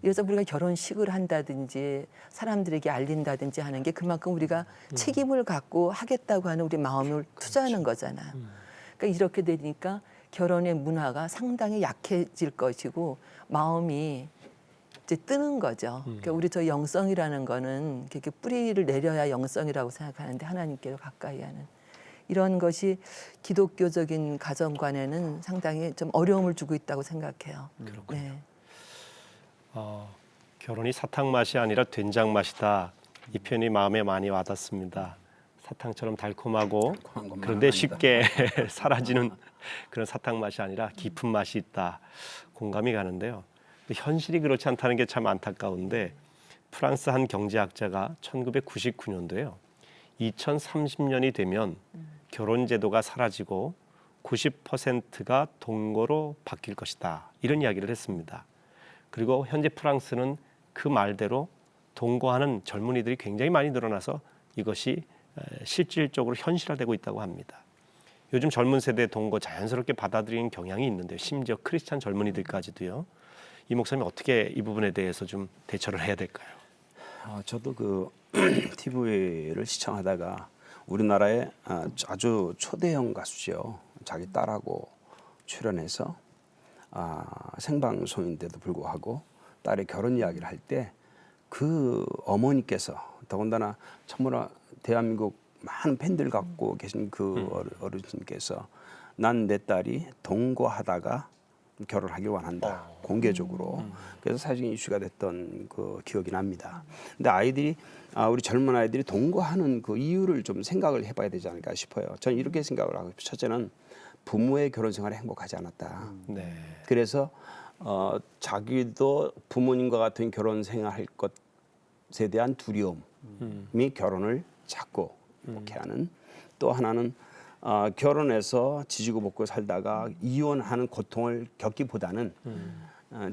그래서 우리가 결혼식을 한다든지 사람들에게 알린다든지 하는 게 그만큼 우리가 책임을 갖고 하겠다고 하는 우리 마음을 투자하는 거잖아요. 그러니까 이렇게 되니까 결혼의 문화가 상당히 약해질 것이고 마음이 이제 뜨는 거죠. 그러니까 우리 저 영성이라는 거는 이렇게 뿌리를 내려야 영성이라고 생각하는데 하나님께로 가까이 하는 이런 것이 기독교적인 가정관에는 상당히 좀 어려움을 주고 있다고 생각해요. 그렇군요. 네. 결혼이 사탕 맛이 아니라 된장 맛이다. 이 표현이 마음에 많이 와닿습니다. 사탕처럼 달콤하고 달콤한 것만 그런데 아니다. 쉽게 사라지는 그런 사탕 맛이 아니라 깊은 맛이 있다. 공감이 가는데요. 현실이 그렇지 않다는 게 참 안타까운데 프랑스 한 경제학자가 1999년도에요. 2030년이 되면 결혼 제도가 사라지고 90%가 동거로 바뀔 것이다. 이런 이야기를 했습니다. 그리고 현재 프랑스는 그 말대로 동거하는 젊은이들이 굉장히 많이 늘어나서 이것이 실질적으로 현실화되고 있다고 합니다. 요즘 젊은 세대 동거 자연스럽게 받아들이는 경향이 있는데요. 심지어 크리스찬 젊은이들까지도요. 이 목사님 어떻게 이 부분에 대해서 좀 대처를 해야 될까요? 저도 그 TV를 시청하다가 우리나라의 아주 초대형 가수죠. 자기 딸하고 출연해서 생방송인데도 불구하고 딸의 결혼 이야기를 할 때 그 어머니께서 더군다나 참으로 대한민국 많은 팬들 갖고 계신 그 어르신께서 난 내 딸이 동거하다가 결혼하길 원한다 공개적으로 그래서 사실 이슈가 됐던 그 기억이 납니다. 근데 아이들이 우리 젊은 아이들이 동거하는 그 이유를 좀 생각을 해봐야 되지 않을까 싶어요. 저는 이렇게 생각을 하고 첫째는 부모의 결혼 생활에 행복하지 않았다. 네. 그래서 자기도 부모님과 같은 결혼 생활할 것에 대한 두려움이 결혼을 자꾸 이렇게 하는 또 하나는 결혼해서 지지고 볶고 살다가 이혼하는 고통을 겪기보다는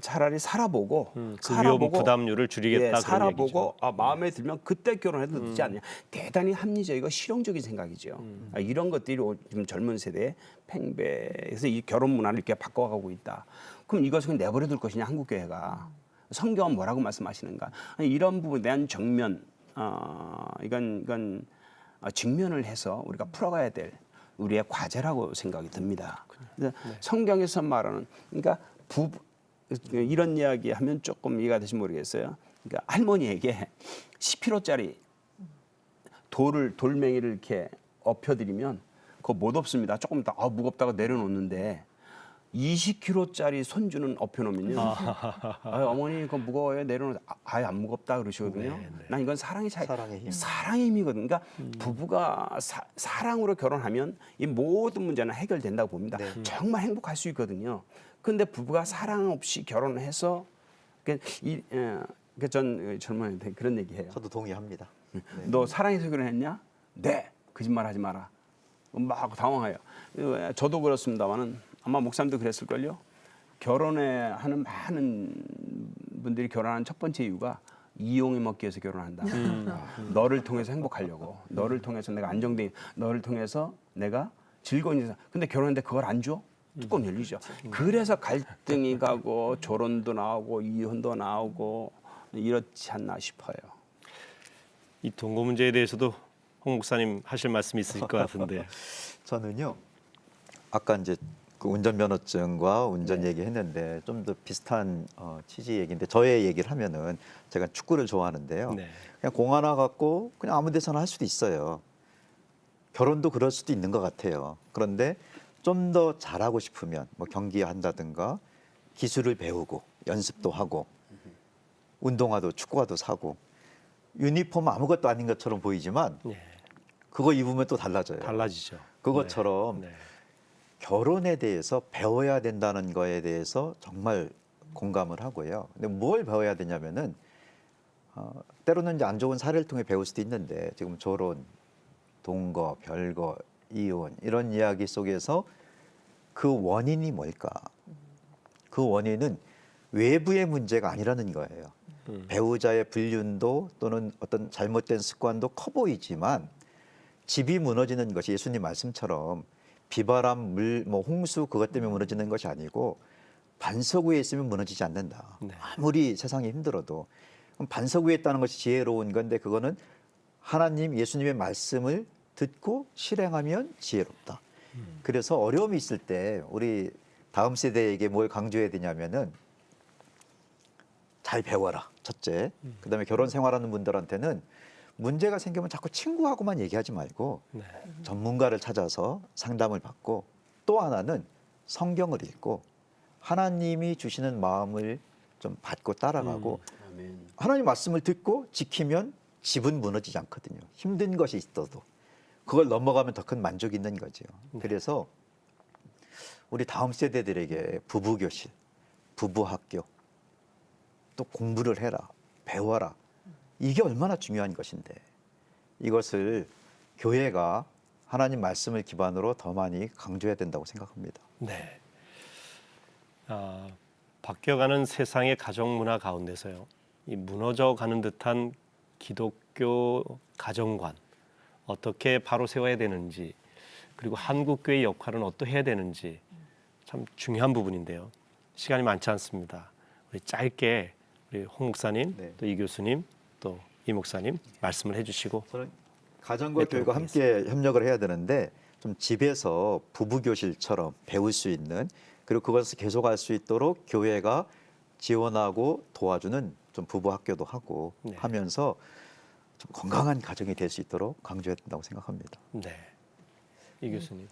차라리 살아보고 그 위험 부담률을 줄이겠다 그런 살아보고 얘기죠. 마음에 들면 그때 결혼해도 늦지 않냐. 대단히 합리적이고 실용적인 생각이죠. 이런 것들이 지금 젊은 세대의 팽배해서 이 결혼 문화를 이렇게 바꿔가고 있다. 그럼 이것을 내버려 둘 것이냐 한국 교회가. 성경은 뭐라고 말씀하시는가. 이런 부분에 대한 정면 이건 직면을 해서 우리가 풀어가야 될 우리의 과제라고 생각이 듭니다. 그래서 성경에서 말하는 그러니까 이런 이야기 하면 조금 이해가 되실지 모르겠어요. 그러니까 할머니에게 10kg짜리 돌멩이를 이렇게 엎혀드리면 그거 못 엎습니다. 조금 더 무겁다고 내려놓는데 20kg짜리 손주는 엎혀놓으면요. 어머니 그거 무거워요. 내려놓으면 아예 안 무겁다 그러시거든요. 난 이건 사랑의 차이. 사랑의 힘이거든요. 그러니까 부부가 사랑으로 결혼하면 이 모든 문제는 해결된다고 봅니다. 정말 행복할 수 있거든요. 근데 부부가 사랑 없이 결혼해서 전 젊은이한테 그런 얘기해요. 저도 동의합니다. 너 사랑해서 결혼했냐? 네. 거짓말하지 마라. 막 당황해요. 저도 그렇습니다만은 아마 목사님도 그랬을걸요. 결혼에 하는 많은 분들이 결혼하는 첫 번째 이유가 이용해 먹기 위해서 결혼한다. 너를 통해서 행복하려고, 너를 통해서 내가 안정돼, 너를 통해서 내가 즐거운 인생. 근데 결혼했는데 그걸 안 줘? 뚜껑 열리죠. 그래서 갈등이 가고 결혼도 나오고 이혼도 나오고 이렇지 않나 싶어요. 이 동거 문제에 대해서도 홍 목사님 하실 말씀이 있으실 것 같은데. 저는요. 아까 이제 그 운전면허증과 운전 얘기했는데 좀 더 비슷한 취지 얘기인데 저의 얘기를 하면은 제가 축구를 좋아하는데요. 네. 그냥 공 하나 갖고 그냥 아무 데서나 할 수도 있어요. 결혼도 그럴 수도 있는 것 같아요. 그런데 좀 더 잘하고 싶으면 뭐 경기한다든가 기술을 배우고 연습도 하고 운동화도 축구화도 사고 유니폼 아무것도 아닌 것처럼 보이지만 네. 그거 입으면 또 달라져요. 달라지죠. 그것처럼 네. 결혼에 대해서 배워야 된다는 거에 대해서 정말 공감을 하고요. 근데 뭘 배워야 되냐면은 때로는 이제 안 좋은 사례를 통해 배울 수도 있는데 지금 결혼, 동거, 별거, 이혼 이런 이야기 속에서 그 원인이 뭘까? 그 원인은 외부의 문제가 아니라는 거예요. 배우자의 불륜도 또는 어떤 잘못된 습관도 커 보이지만 집이 무너지는 것이 예수님 말씀처럼 비바람, 물, 뭐 홍수 그것 때문에 무너지는 것이 아니고 반석 위에 있으면 무너지지 않는다. 네. 아무리 세상이 힘들어도 그럼 반석 위에 있다는 것이 지혜로운 건데 그거는 하나님 예수님의 말씀을 듣고 실행하면 지혜롭다. 그래서 어려움이 있을 때 우리 다음 세대에게 뭘 강조해야 되냐면은 잘 배워라. 첫째. 그다음에 결혼 생활하는 분들한테는 문제가 생기면 자꾸 친구하고만 얘기하지 말고 네. 전문가를 찾아서 상담을 받고 또 하나는 성경을 읽고 하나님이 주시는 마음을 좀 받고 따라가고 하나님 말씀을 듣고 지키면 집은 무너지지 않거든요. 힘든 것이 있어도 그걸 넘어가면 더 큰 만족이 있는 거죠. 그래서 우리 다음 세대들에게 부부 교실, 부부 학교 또 공부를 해라, 배워라. 이게 얼마나 중요한 것인데 이것을 교회가 하나님 말씀을 기반으로 더 많이 강조해야 된다고 생각합니다. 네. 바뀌어가는 세상의 가정 문화 가운데서요. 이 무너져가는 듯한 기독교 가정관 어떻게 바로 세워야 되는지 그리고 한국 교회의 역할은 어떠해야 되는지 참 중요한 부분인데요. 시간이 많지 않습니다. 우리 짧게 우리 홍 목사님, 네. 또 이 교수님, 또 이 목사님 말씀을 해주시고 저는 가정과 뵙도록 교회가 함께 협력을 해야 되는데 좀 집에서 부부 교실처럼 배울 수 있는 그리고 그것을 계속할 수 있도록 교회가 지원하고 도와주는 좀 부부 학교도 하고 네. 하면서 좀 건강한 가정이 될 수 있도록 강조해야 된다고 생각합니다. 네, 이 교수님.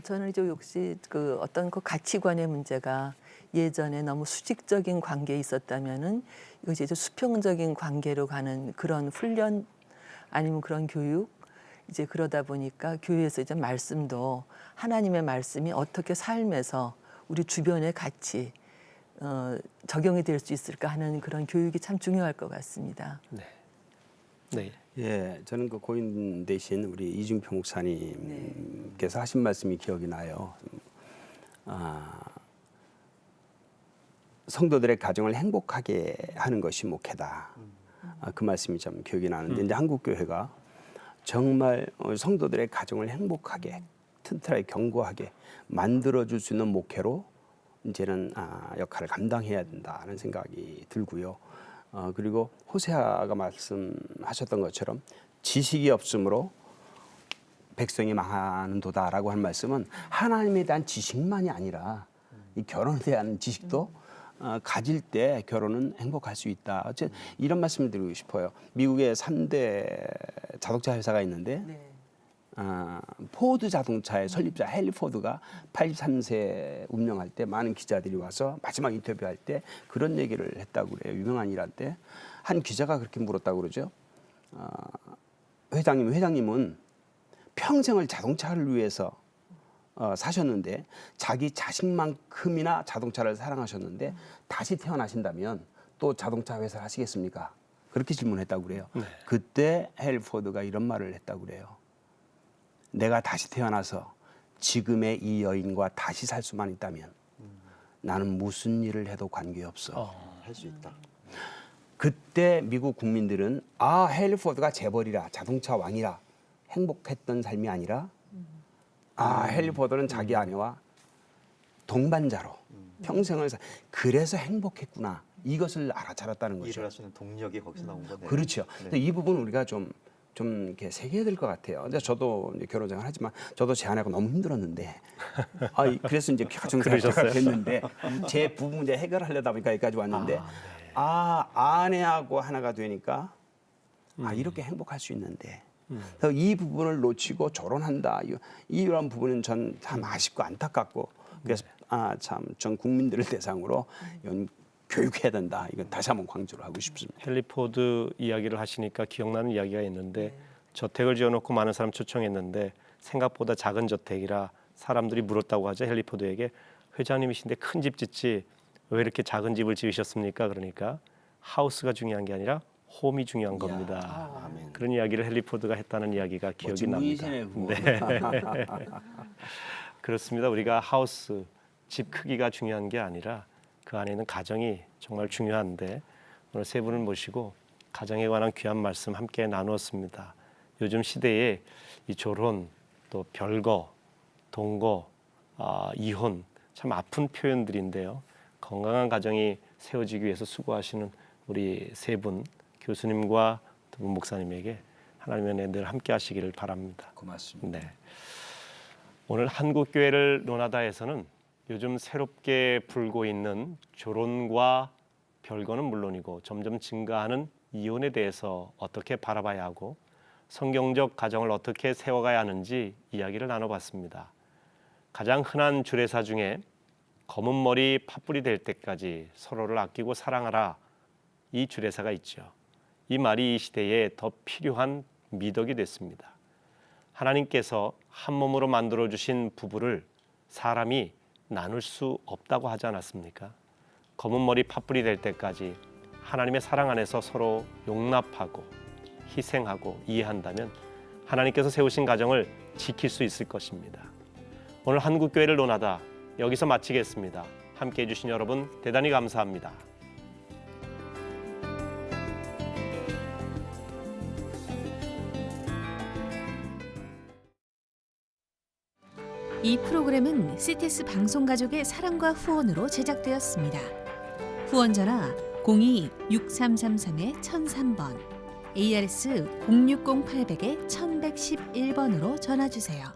저는 이제 역시 그 어떤 그 가치관의 문제가 예전에 너무 수직적인 관계에 있었다면은 이것이 이제 수평적인 관계로 가는 그런 훈련 아니면 그런 교육 이제 그러다 보니까 교회에서 이제 말씀도 하나님의 말씀이 어떻게 삶에서 우리 주변에 같이 적용이 될 수 있을까 하는 그런 교육이 참 중요할 것 같습니다. 네, 네, 예, 저는 그 고인 대신 우리 이중평 목사님께서 하신 말씀이 기억이 나요. 성도들의 가정을 행복하게 하는 것이 목회다. 그 말씀이 참 기억이 나는데 이제 한국 교회가 정말 성도들의 가정을 행복하게 튼튼하게 견고하게 만들어줄 수 있는 목회로 이제는 역할을 감당해야 된다는 생각이 들고요. 그리고 호세아가 말씀하셨던 것처럼 지식이 없으므로 백성이 망하는도다라고 한 말씀은 하나님에 대한 지식만이 아니라 이 결혼에 대한 지식도 가질 때 결혼은 행복할 수 있다. 어쨌든 이런 말씀을 드리고 싶어요. 미국의 3대 자동차 회사가 있는데 네. 포드 자동차의 설립자 헨리 포드가 83세 운명할 때 많은 기자들이 와서 마지막 인터뷰할 때 그런 얘기를 했다고 그래요. 유명한 일한테 한 기자가 그렇게 물었다고 그러죠. 회장님은 평생을 자동차를 위해서 사셨는데 자기 자식만큼이나 자동차를 사랑하셨는데 다시 태어나신다면 또 자동차 회사를 하시겠습니까? 그렇게 질문했다고 그래요. 네. 그때 헨리 포드가 이런 말을 했다고 그래요. 내가 다시 태어나서 지금의 이 여인과 다시 살 수만 있다면 나는 무슨 일을 해도 관계없어. 할 수 있다. 그때 미국 국민들은 헨리 포드가 재벌이라 자동차 왕이라 행복했던 삶이 아니라 헨리 포드는 자기 아내와 동반자로 평생을 그래서 행복했구나. 이것을 알아차렸다는 거죠. 일을 할 수 있는 동력이 거기서 나온 거네요. 그렇죠. 근데 이 부분 우리가 좀 이렇게 새겨야 될 것 같아요. 이제 저도 이제 결혼 생활 하지만 저도 제 아내가 너무 힘들었는데, 그래서 이제 가정생활가 됐는데 제 부부 문제 해결하려다 보니까 여기까지 왔는데, 아내하고 하나가 되니까 이렇게 행복할 수 있는데. 그래서 이 부분을 놓치고 결혼한다. 이런 부분은 전 참 아쉽고 안타깝고 그래서 참 전 국민들을 대상으로 이건 교육해야 된다. 이건 다시 한번 강조를 하고 싶습니다. 헨리 포드 이야기를 하시니까 기억나는 이야기가 있는데 저택을 지어놓고 많은 사람 초청했는데 생각보다 작은 저택이라 사람들이 물었다고 하죠. 헨리 포드에게 회장님이신데 큰 집 짓지 왜 이렇게 작은 집을 지으셨습니까? 그러니까 하우스가 중요한 게 아니라 홈이 중요한 겁니다. 아멘. 그런 이야기를 헨리 포드가 했다는 이야기가 기억이 납니다. 네. 그렇습니다. 우리가 하우스, 집 크기가 중요한 게 아니라 그 안에 있는 가정이 정말 중요한데 오늘 세 분을 모시고 가정에 관한 귀한 말씀 함께 나누었습니다. 요즘 시대에 이 결혼, 또 별거, 동거, 이혼 참 아픈 표현들인데요. 건강한 가정이 세워지기 위해서 수고하시는 우리 세 분 교수님과 두 분 목사님에게 하나님의 은혜 늘 함께 하시기를 바랍니다. 고맙습니다. 네. 오늘 한국교회를 논하다에서는 요즘 새롭게 불고 있는 결혼과 별거는 물론이고 점점 증가하는 이혼에 대해서 어떻게 바라봐야 하고 성경적 가정을 어떻게 세워가야 하는지 이야기를 나눠봤습니다. 가장 흔한 주례사 중에 검은 머리 팥불이 될 때까지 서로를 아끼고 사랑하라 이 주례사가 있죠. 이 말이 이 시대에 더 필요한 미덕이 됐습니다. 하나님께서 한 몸으로 만들어 주신 부부를 사람이 나눌 수 없다고 하지 않았습니까? 검은 머리 팥불이 될 때까지 하나님의 사랑 안에서 서로 용납하고 희생하고 이해한다면 하나님께서 세우신 가정을 지킬 수 있을 것입니다. 오늘 한국교회를 논하다 여기서 마치겠습니다. 함께해 주신 여러분 대단히 감사합니다. 이 프로그램은 CTS 방송가족의 사랑과 후원으로 제작되었습니다. 후원 전화 02-6333-1003번, ARS 060-800-1111번으로 전화 주세요.